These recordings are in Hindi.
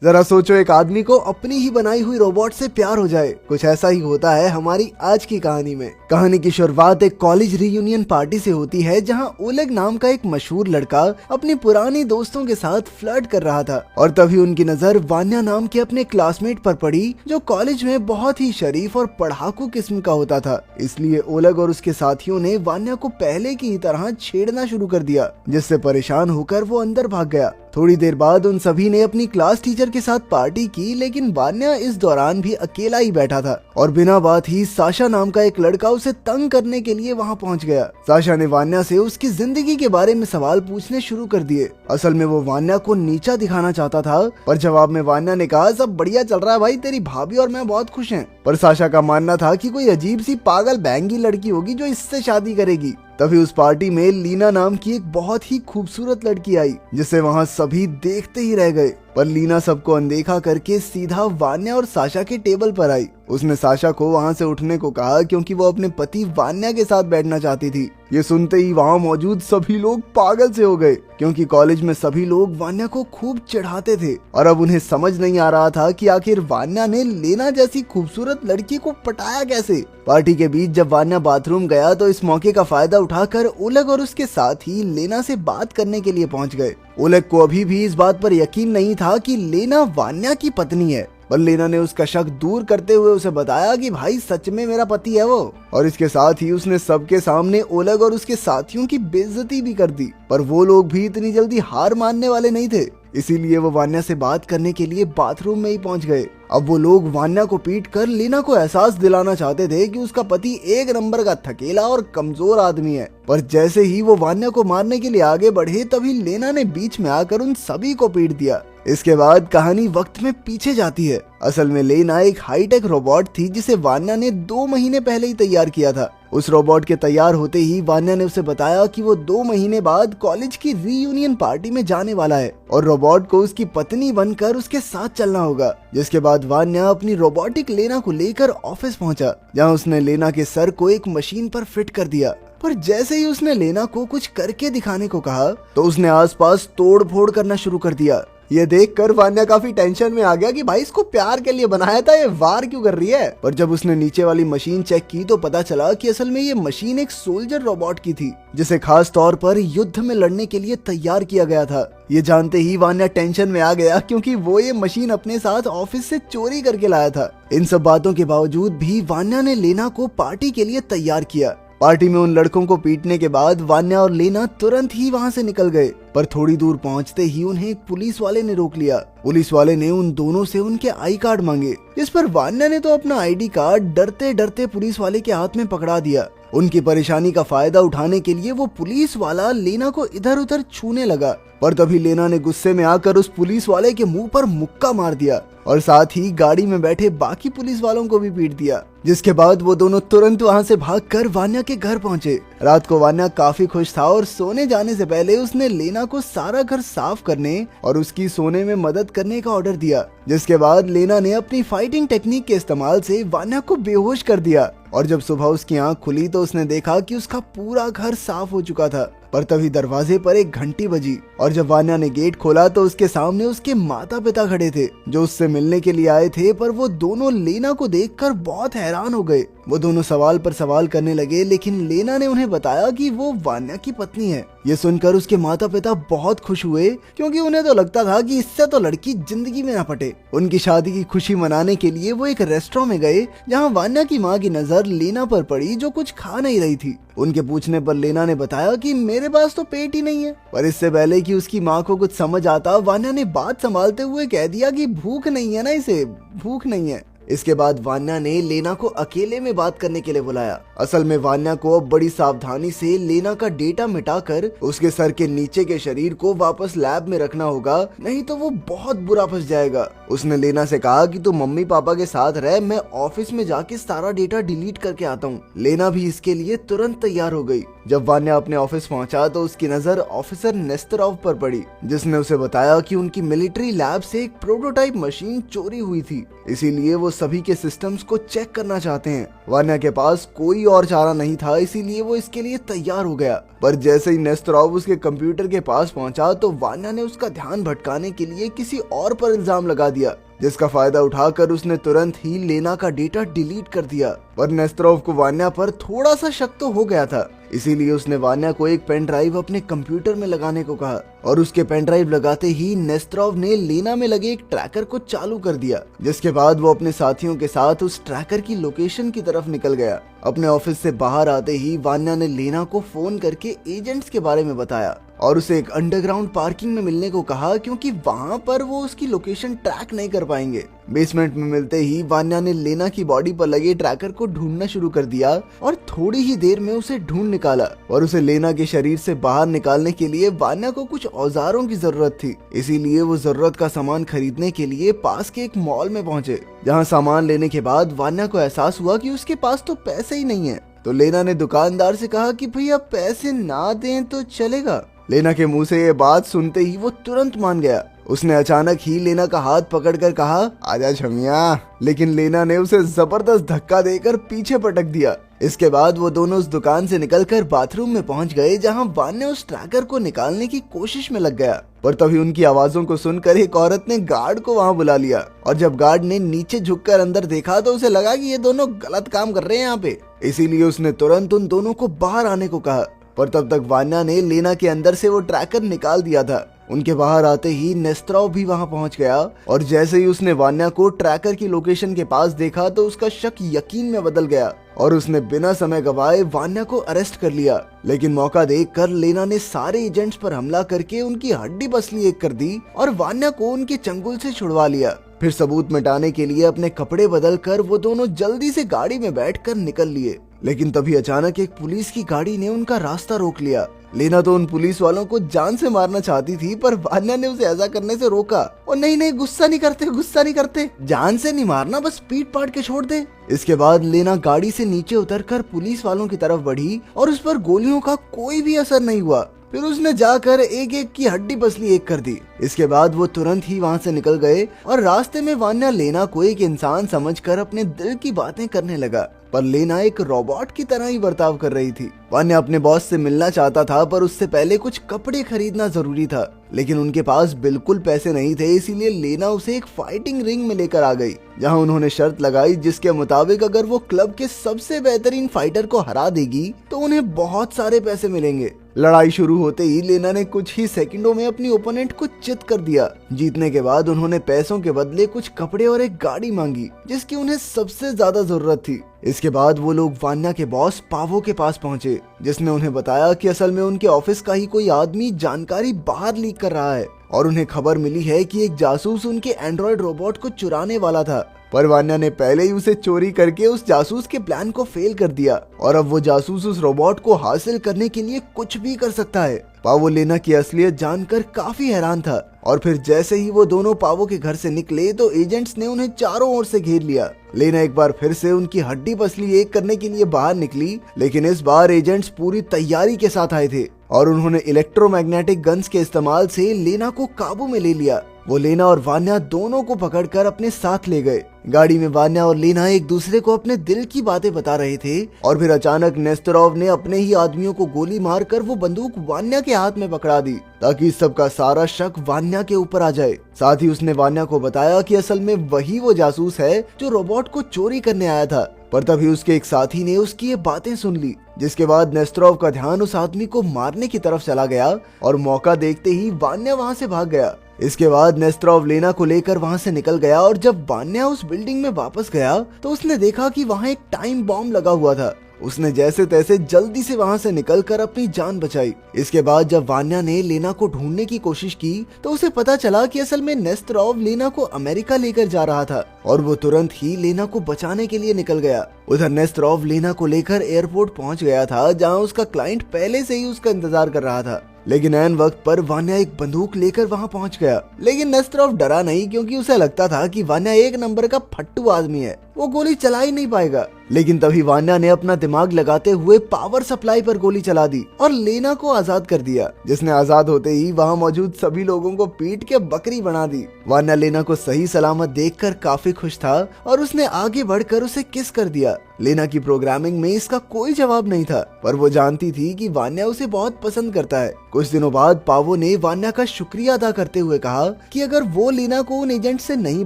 जरा सोचो, एक आदमी को अपनी ही बनाई हुई रोबोट से प्यार हो जाए। कुछ ऐसा ही होता है हमारी आज की कहानी में। कहानी की शुरुआत एक कॉलेज रीयूनियन पार्टी से होती है, जहां ओलेग नाम का एक मशहूर लड़का अपनी पुरानी दोस्तों के साथ फ्लर्ट कर रहा था और तभी उनकी नजर वान्या नाम के अपने क्लासमेट पर पड़ी, जो कॉलेज में बहुत ही शरीफ और पढ़ाकू किस्म का होता था। इसलिए ओलेग और उसके साथियों ने वान्या को पहले की ही तरह छेड़ना शुरू कर दिया, जिससे परेशान होकर वो अंदर भाग गया। थोड़ी देर बाद उन सभी ने अपनी क्लास टीचर के साथ पार्टी की, लेकिन वान्या इस दौरान भी अकेला ही बैठा था और बिना बात ही साशा नाम का एक लड़का उसे तंग करने के लिए वहां पहुंच गया। साशा ने वान्या से उसकी जिंदगी के बारे में सवाल पूछने शुरू कर दिए। असल में वो वान्या को नीचा दिखाना चाहता था, पर जवाब में वान्या ने कहा, सब बढ़िया चल रहा है भाई, तेरी भाभी और मैं बहुत खुश हैं। पर साशा का मानना था कि कोई अजीब सी पागल बैंगी लड़की होगी जो इससे शादी करेगी। तभी उस पार्टी में लीना नाम की एक बहुत ही खूबसूरत लड़की आई, जिसे वहां सभी देखते ही रह गए। पर लीना सबको अनदेखा करके सीधा वान्या और साशा के टेबल पर आई। उसने साशा को वहां से उठने को कहा, क्योंकि वो अपने पति वान्या के साथ बैठना चाहती थी। ये सुनते ही वहां मौजूद सभी लोग पागल से हो गए, क्योंकि कॉलेज में सभी लोग वान्या को खूब चिढ़ाते थे और अब उन्हें समझ नहीं आ रहा था कि आखिर वान्या ने लीना जैसी खूबसूरत लड़की को पटाया कैसे। पार्टी के बीच जब वान्या बाथरूम गया तो इस मौके का फायदा उठाकर ओलेग और उसके साथ ही लेना से बात करने के लिए पहुंच गए। ओलेग को अभी भी इस बात पर यकीन नहीं था कि लेना वान्या की पत्नी है, पर लेना ने उसका शक दूर करते हुए उसे बताया कि भाई सच में मेरा पति है वो। और इसके साथ ही उसने सबके सामने ओलेग और उसके साथियों की बेइज्जती भी कर दी। पर वो लोग भी इतनी जल्दी हार मानने वाले नहीं थे, इसीलिए वो वान्या से बात करने के लिए बाथरूम में ही पहुंच गए। अब वो लोग वान्या को पीट कर लीना को एहसास दिलाना चाहते थे कि उसका पति एक नंबर का थकेला और कमजोर आदमी है। पर जैसे ही वो वान्या को मारने के लिए आगे बढ़े, तभी लेना ने बीच में आकर उन सभी को पीट दिया। इसके बाद कहानी वक्त में पीछे जाती है। असल में लेना एक हाईटेक रोबोट थी, जिसे वान्या ने 2 महीने पहले ही तैयार किया था। उस रोबोट के तैयार होते ही वान्या ने उसे बताया कि वो 2 महीने बाद कॉलेज की रीयूनियन पार्टी में जाने वाला है और रोबोट को उसकी पत्नी बनकर उसके साथ चलना होगा। जिसके बाद वान्या अपनी रोबोटिक लेना को लेकर ऑफिस पहुंचा, जहां उसने लेना के सर को एक मशीन पर फिट कर दिया। पर जैसे ही उसने लेना को कुछ करके दिखाने को कहा, तो उसने आसपास तोड़ फोड़ करना शुरू कर दिया। ये देखकर वान्या काफी टेंशन में आ गया कि भाई इसको प्यार के लिए बनाया था, ये वार क्यों कर रही है। पर जब उसने नीचे वाली मशीन चेक की तो पता चला कि असल में ये मशीन एक सोल्जर रोबोट की थी, जिसे खास तौर पर युद्ध में लड़ने के लिए तैयार किया गया था। ये जानते ही वान्या टेंशन में आ गया, क्योंकि वो ये मशीन अपने साथ ऑफिस से चोरी करके लाया था। इन सब बातों के बावजूद भी वान्या ने लेना को पार्टी के लिए तैयार किया। पार्टी में उन लड़कों को पीटने के बाद वान्या और लेना तुरंत ही वहां से निकल गए, पर थोड़ी दूर पहुंचते ही उन्हें एक पुलिस वाले ने रोक लिया। पुलिस वाले ने उन दोनों से उनके आई कार्ड मांगे, जिस पर वान्या ने तो अपना आईडी कार्ड डरते डरते पुलिस वाले के हाथ में पकड़ा दिया। उनकी परेशानी का फायदा उठाने के लिए वो पुलिस वाला लेना को इधर उधर छूने लगा, पर तभी लेना ने गुस्से में आकर उस पुलिस वाले के मुंह पर मुक्का मार दिया और साथ ही गाड़ी में बैठे बाकी पुलिस वालों को भी पीट दिया। जिसके बाद वो दोनों तुरंत वहां से भागकर वान्या के घर पहुंचे। रात को वान्या काफी खुश था और सोने जाने से पहले उसने लेना को सारा घर साफ करने और उसकी सोने में मदद करने का ऑर्डर दिया। जिसके बाद लेना ने अपनी फाइटिंग टेक्निक के इस्तेमाल से वान्या को बेहोश कर दिया और जब सुबह उसकी आंख खुली तो उसने देखा कि उसका पूरा घर साफ हो चुका था। पर तभी दरवाजे पर एक घंटी बजी और जब वान्या ने गेट खोला तो उसके सामने उसके माता पिता खड़े थे, जो उससे मिलने के लिए आए थे। पर वो दोनों लेना को देखकर बहुत हैरान हो गए। वो दोनों सवाल पर सवाल करने लगे, लेकिन लेना ने उन्हें बताया कि वो वान्या की पत्नी है। ये सुनकर उसके माता पिता बहुत खुश हुए, क्योंकि उन्हें तो लगता था कि इससे तो लड़की जिंदगी में ना पटे। उनकी शादी की खुशी मनाने के लिए वो एक रेस्टोरेंट में गए, जहां वान्या की माँ की नजर लेना पर पड़ी, जो कुछ खा नहीं रही थी। उनके पूछने पर लेना ने बताया कि मेरे पास तो पेट ही नहीं है। पर इससे पहले कि उसकी माँ को कुछ समझ आता, वान्या ने बात संभालते हुए कह दिया कि भूख नहीं है ना, इसे भूख नहीं है। इसके बाद वान्या ने लेना को अकेले में बात करने के लिए बुलाया। असल में वान्या को अब बड़ी सावधानी से लेना का डेटा मिटाकर उसके सर के नीचे के शरीर को वापस लैब में रखना होगा, नहीं तो वो बहुत बुरा फंस जाएगा। उसने लेना से कहा कि तू मम्मी पापा के साथ रह, मैं ऑफिस में जाके सारा डेटा डिलीट करके आता हूँ। लेना भी इसके लिए तुरंत तैयार हो गई। जब वान्या अपने ऑफिस पहुंचा तो उसकी नजर ऑफिसर नेस्तरोव पर पड़ी, जिसने उसे बताया कि उनकी मिलिट्री लैब से एक प्रोटोटाइप मशीन चोरी हुई थी, इसीलिए वो सभी के सिस्टम्स को चेक करना चाहते हैं। वान्या के पास कोई और चारा नहीं था, इसीलिए वो इसके लिए तैयार हो गया। पर जैसे ही नेस्तरोव उसके कंप्यूटर के पास पहुंचा तो वान्या ने उसका ध्यान भटकाने के लिए किसी और पर इल्जाम लगा दिया, जिसका फायदा उठाकर उसने तुरंत ही लेना का डेटा डिलीट कर दिया। पर नेस्तरोव को वान्या पर थोड़ा सा शक तो हो गया था, इसीलिए उसने वान्या को एक पेन ड्राइव अपने कंप्यूटर में लगाने को कहा और उसके पेन ड्राइव लगाते ही नेस्तरोव ने लेना में लगे एक ट्रैकर को चालू कर दिया, जिसके बाद वो अपने साथियों के साथ उस ट्रैकर की लोकेशन की तरफ निकल गया। अपने ऑफिस से बाहर आते ही वान्या ने लेना को फोन करके एजेंट्स के बारे में बताया और उसे एक अंडरग्राउंड पार्किंग में मिलने को कहा, क्योंकि वहाँ पर वो उसकी लोकेशन ट्रैक नहीं कर पाएंगे। बेसमेंट में मिलते ही वान्या ने लेना की बॉडी पर लगे ट्रैकर को ढूंढना शुरू कर दिया और थोड़ी ही देर में उसे ढूंढ निकाला। और उसे लेना के शरीर से बाहर निकालने के लिए वान्या को कुछ औजारों की जरूरत थी, इसीलिए वो जरूरत का सामान खरीदने के लिए पास के एक मॉल में पहुंचे, जहां सामान लेने के बाद वान्या को एहसास हुआ कि उसके पास तो पैसे ही नहीं है। तो लेना ने दुकानदार से कहा कि भैया पैसे ना दें तो चलेगा। लेना के मुंह से ये बात सुनते ही वो तुरंत मान गया। उसने अचानक ही लेना का हाथ पकड़कर कहा, आजा छमिया, लेकिन लेना ने उसे जबरदस्त धक्का देकर पीछे पटक दिया। इसके बाद वो दोनों उस दुकान से निकलकर बाथरूम में पहुंच गए, जहां वान्या उस ट्रैकर को निकालने की कोशिश में लग गया। पर तभी उनकी आवाजों को सुनकर एक औरत ने गार्ड को वहां बुला लिया और जब गार्ड ने नीचे झुककर अंदर देखा तो उसे लगा कि ये दोनों गलत काम कर रहे हैं यहाँ पे, इसीलिए उसने तुरंत उन दोनों को बाहर आने को कहा। पर तब तक वान्या ने लेना के अंदर से वो ट्रैकर निकाल दिया था। उनके बाहर आते ही नेस्तरोव भी वहां पहुंच गया और जैसे ही उसने वान्या को ट्रैकर की लोकेशन के पास देखा तो उसका शक यकीन में बदल गया और उसने बिना समय गवाए वान्या को अरेस्ट कर लिया। लेकिन मौका देखकर लेना ने सारे एजेंट्स पर हमला करके उनकी हड्डी पसली एक कर दी और वान्या को उनके चंगुल से छुड़वा लिया। फिर सबूत मिटाने के लिए अपने कपड़े बदल कर वो दोनों जल्दी से गाड़ी में बैठकर निकल लिए। लेकिन तभी अचानक एक पुलिस की गाड़ी ने उनका रास्ता रोक लिया। लेना तो उन पुलिस वालों को जान से मारना चाहती थी, पर वान्या ने उसे ऐसा करने से रोका। और नहीं, गुस्सा नहीं करते, जान से नहीं मारना, बस पीट पाट के छोड़ दे। इसके बाद लेना गाड़ी से नीचे उतरकर पुलिस वालों की तरफ बढ़ी और उस पर गोलियों का कोई भी असर नहीं हुआ। फिर उसने जाकर एक एक की हड्डी पसली एक कर दी। इसके बाद वो तुरंत ही वहाँ से निकल गए और रास्ते में वान्या लेना को एक इंसान समझकर अपने दिल की बातें करने लगा, पर लेना एक रोबोट की तरह ही बर्ताव कर रही थी। वान्या अपने बॉस से मिलना चाहता था, पर उससे पहले कुछ कपड़े खरीदना जरूरी था, लेकिन उनके पास बिल्कुल पैसे नहीं थे, इसीलिए लेना उसे एक फाइटिंग रिंग में लेकर आ गई, जहां उन्होंने शर्त लगाई जिसके मुताबिक अगर वो क्लब के सबसे बेहतरीन फाइटर को हरा देगी तो उन्हें बहुत सारे पैसे मिलेंगे। लड़ाई शुरू होते ही लेना ने कुछ ही सेकंडों में अपनी ओपोनेंट को चित कर दिया। जीतने के बाद उन्होंने पैसों के बदले कुछ कपड़े और एक गाड़ी मांगी, जिसकी उन्हें सबसे ज्यादा जरूरत थी। इसके बाद वो लोग वान्या के बॉस पावो के पास पहुंचे, जिसने उन्हें बताया कि असल में उनके ऑफिस का ही कोई आदमी जानकारी बाहर लीक कर रहा है और उन्हें खबर मिली है कि एक जासूस उनके एंड्रॉइड रोबोट को चुराने वाला था। पर वान्या ने पहले ही उसे चोरी करके उस जासूस के प्लान को फेल कर दिया और अब वो जासूस उस रोबोट को हासिल करने के लिए कुछ भी कर सकता है। पावो लेना की असलियत जानकर काफी हैरान था और फिर जैसे ही वो दोनों पावो के घर से निकले तो एजेंट्स ने उन्हें चारों ओर से घेर लिया। लेना एक बार फिर से उनकी हड्डी पसली एक करने के लिए बाहर निकली, लेकिन इस बार एजेंट्स पूरी तैयारी के साथ आए थे और उन्होंने इलेक्ट्रोमैग्नेटिक गन्स के इस्तेमाल से लेना को काबू में ले लिया। वो लेना और वान्या दोनों को पकड़कर अपने साथ ले गए। गाड़ी में वान्या और लेना एक दूसरे को अपने दिल की बातें बता रहे थे और फिर अचानक नेस्तरोव ने अपने ही आदमियों को गोली मारकर वो बंदूक वान्या के हाथ में पकड़ा दी, ताकि सबका सारा शक वान्या के ऊपर आ जाए। साथ ही उसने वान्या को बताया कि असल में वही वो जासूस है जो रोबोट को चोरी करने आया था। पर तभी उसके एक साथी ने उसकी ये बातें सुन ली, जिसके बाद नेस्तरोव का ध्यान उस आदमी को मारने की तरफ चला गया और मौका देखते ही वान्या वहां से भाग गया। इसके बाद नेस्तरोव लेना को लेकर वहां से निकल गया और जब वान्या उस बिल्डिंग में वापस गया तो उसने देखा कि वहां एक टाइम बॉम्ब लगा हुआ था। उसने जैसे तैसे जल्दी से वहां से निकलकर अपनी जान बचाई। इसके बाद जब वान्या ने लेना को ढूंढने की कोशिश की तो उसे पता चला कि असल में नेस्तरोव लेना को अमेरिका लेकर जा रहा था और वो तुरंत ही लेना को बचाने के लिए निकल गया। उधर नेस्तरोव लेना को लेकर एयरपोर्ट पहुंच गया था, जहां उसका क्लाइंट पहले से ही उसका इंतजार कर रहा था। लेकिन ऐन वक्त पर वान्या एक बंदूक लेकर वहां पहुंच गया। लेकिन नेस्तरोव डरा नहीं, क्योंकि उसे लगता था कि वान्या एक नंबर का फट्टू आदमी है। वो गोली चला ही नहीं पाएगा। लेकिन तभी वान्या ने अपना दिमाग लगाते हुए पावर सप्लाई पर गोली चला दी और लेना को आजाद कर दिया, जिसने आजाद होते ही वहाँ मौजूद सभी लोगों को पीट के बकरी बना दी। वान्या लेना को सही सलामत देखकर काफी खुश था और उसने आगे बढ़कर उसे किस कर दिया। लेना की प्रोग्रामिंग में इसका कोई जवाब नहीं था, पर वो जानती थी कि वान्या उसे बहुत पसंद करता है। कुछ दिनों बाद पावो ने वान्या का शुक्रिया अदा करते हुए कहा कि अगर वो लेना को उन एजेंट से नहीं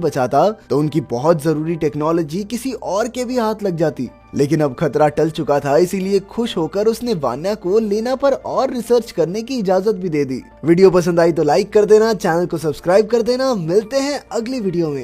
बचाता तो उनकी बहुत जरूरी टेक्नोलॉजी किसी और के भी हाथ लग जाती। लेकिन अब खतरा टल चुका था, इसीलिए खुश होकर उसने वान्या को लेना पर और रिसर्च करने की इजाजत भी दे दी। वीडियो पसंद आई तो लाइक कर देना, चैनल को सब्सक्राइब कर देना। मिलते हैं अगली वीडियो में।